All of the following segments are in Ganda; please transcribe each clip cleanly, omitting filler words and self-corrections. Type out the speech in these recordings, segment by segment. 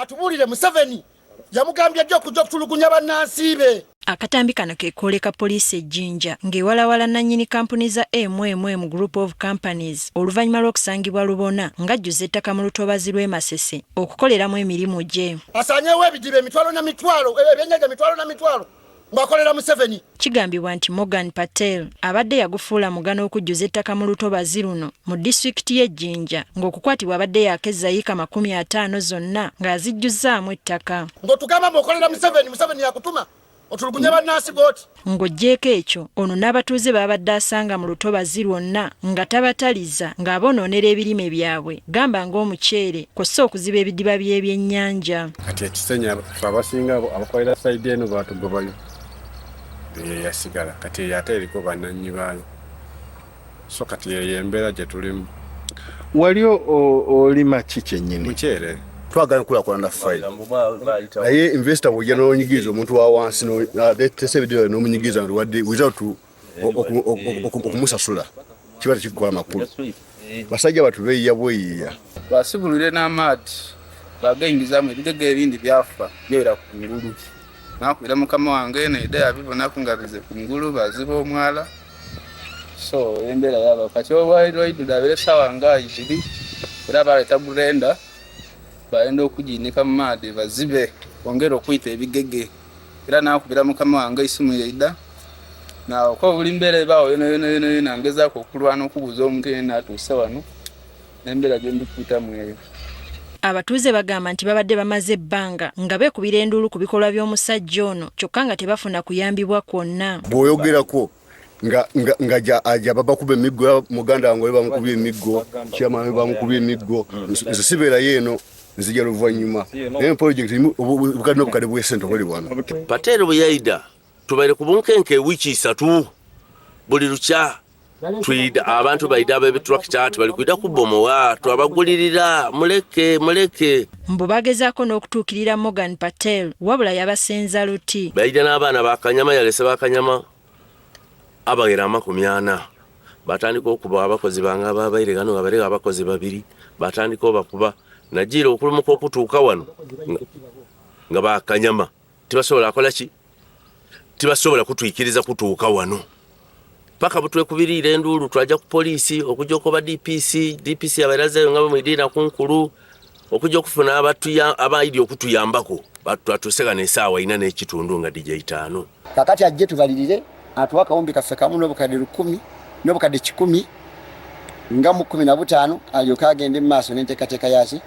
atubulire Museveni yamugambye ajja kujja kutulugunya bannansibe. Akatambi kano kekoleka poliisi ejjinja ng'ewalawala nannyini kampuni za MMM Group of Companies oluvannyuma lw'okusangibwa lubona ng'ajjuza ettaka mu lutobazi lw'e Masese okukoleramu emirimu gye. Asanyeewo ebidiba emitwalo na mitwalo, ebyennyanja emitwalo na mitwalo ng'akolera Museveni. Kigambibwa nti Morgan Patel abadde yagufuula mugano okujjuza ettaka mu lutobazi luno mu disitulikiti y'Ejjinja ng'okukwatibwa abadde yakezza yiika 50 zonna ng'azijjuzzaamu ettaka. Ng'otugamba mukolera Museveni yakutuma otulugunya bannansi bwoti. Ng'oggyeko ekyo ono n'abatuuze babadde asanga mu lutobazi lwonna nga tabataliza ng'abonoonera ebirime byabwe gamba ng'omuceere kw'ossa okuziba ebidiba by'ebyennyanja. Kati ekisenya abasinga abakolera sayidi eno baatugobayo yasigala kati ate eriko bannannyi baayo, so kati yeyo embeera gye tulimu. Wali olima ki kyennyini? Muceere. Twagala nkulakulana fayida naye investor bw'ojja n'onyigiriza omuntu wa wansi tese ebidiba n'omunyigiriza wadde without okumusasula kiba tekikukola makulu. Basajja batu beeyiya bweyiya basibulire n'amaati bagayingizaamu ebigega ebindi byafa byera ku ngulu nakubira mukama wange naida yabibonaku nga bize ku ngulu baziba omwala, so embeera yaba kati olwaidudabire sawa nga 2 era baleeta bulenda baenda okuginika mu maadi bazibe bongera okuyita ebigege era nakubira mukama wange isimu yaida nawe ko buli mbeera ebaawo yona ngezaako okulwana okubuuza omuntu yenna atuuse wano n'embeera gye mbikuyitamu eyo. Abatuuze bagamba nti babadde bamaze ebbanga nga beekubira enduulu ku bikolwa by'omusajja ono kyokka nga tebafuna kuyambibwa kwonna. bw'oyogerako nga aja babakuba emiggo muganda wange we bamukubye emiggo kyama we bamukubye emiggo nze sibeerayo eno nzija luvannyuma naye project obukadde n'obukadde bw'esente obuli bwana. Patel bwe yaida tubaire ku bunkenke wiiki 3 buli lukya twida abantu baida ab'ebitrakita bali kwida kubomowa twabagulirira muleke. Mbu bagezaako n'okutuukirira Morgan Patel wabula yabasenza luti. Baida n'abaana bakanyama yalese bakanyama abagera 40 batandika okuba abakozi bange ababaire gano abarega abakozi 2 batandika obakuba najira okulumuka okutuuka wano nga bakanyama tibasobola akola ki tibasobola kutwikiriza kutuuka wano paka butwekubirira enduulu twaja ku poliisi okujja okuba DPC abarazeyo nga bamwidira kunkulu okujja okufuna abaidi okutuyambako batwatuusegana essaawa 4 n'ekitundu nga DJ 5 Kakati ajje tubalirire atuwa kawumbi kaffe kamu n'obukadde 10 n'obukadde 10 nga mu 15 alyoka agende mu maaso n'enteekateeka yaki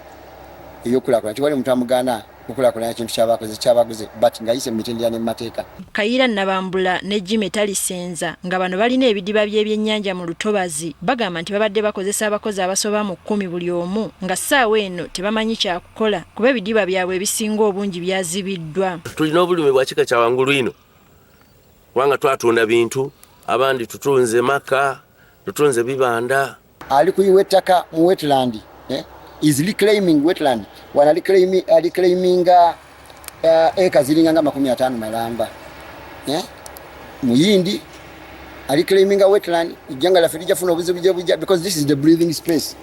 ey'okulakulana tiwali muntu amugana okulakulana ekintu kyabaguze but ngayise mu mitendera ne mu mateeka. Kayira Nabambula ne Jimmy Talisenza nga bano balina ebidiba by'ebyennyanja mu lutobazi bagamba nti babadde bakozesa abakozi abasoba mu 10 buli omu nga ssaawa eno tebamanyi kyakukola kuba ebidiba byabwe ebisinga obungi byazibiddwa. Tulina obulumi bwa kika kya wangulu ino kubanga twatunda bintu abandi tutunze maka tutunze bibanda. Ali kuyiwa ettaka mu wetland is reclaiming wetland wana reclaiming eka ziringa nga 50 malamba muyindi reclaiming wetland ijanga la ferija funa obuzibu because this is the breathing space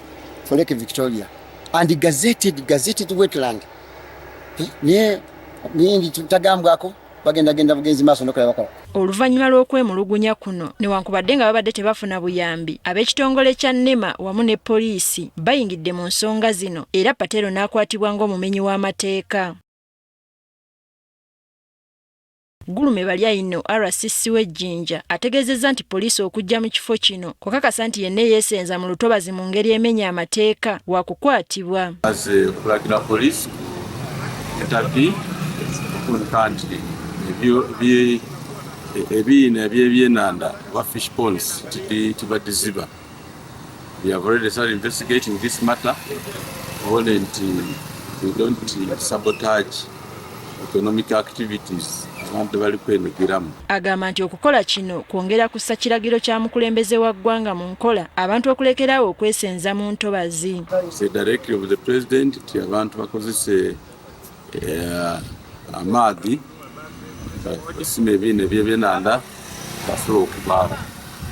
for Lake Victoria and gazetted wetland muyindi tutagambwako bagenda bugenzi maaso nokulaba. Oluvannyuma lw'okwemulugunya kuno newankubadde nga babadde tebafuna buyambi ab'ekitongole kya NEMA wamu ne poliisi bayingidde mu nsonga zino era Patero n'akwatibwa ng'omumenyi w'amateeka. Gulume Balyaino RCC w'Ejjinja ategeezezza nti poliisi okujja mu kifo kino kukakasa nti yenna yeesenza mu lutobazi mu ngeri emenya amateeka wa kukwatibwa. Kulagira poliisi etabi okunkantire ebiina by'ebyenanda wa fish ponds tibadiziba. We have already started investigating this matter. We don't sabotage economic activities. Agamba nti okukola kino kwongera kussa kiragiro kya mukulembeze wa ggwanga mu nkola abantu okulekerawo okwesenza mu ntobazi. Directive of the president ti abantu bakozese amaadi esima ebiina by'ebyenanda basobola okubaala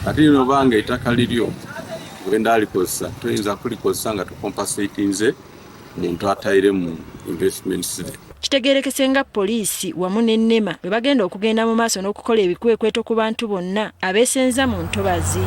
ate lino banga ettaka liryo gwenda alikozesa tuyinza kulikozesa nga tukompensatinze muntu atayire mu investments ze. Kitegeerekese nga poliisi wamu n'ennema bwe bagenda okugenda mu maaso n'okukola ebikwekweto ku bantu bonna abeesenza mu ntobazi.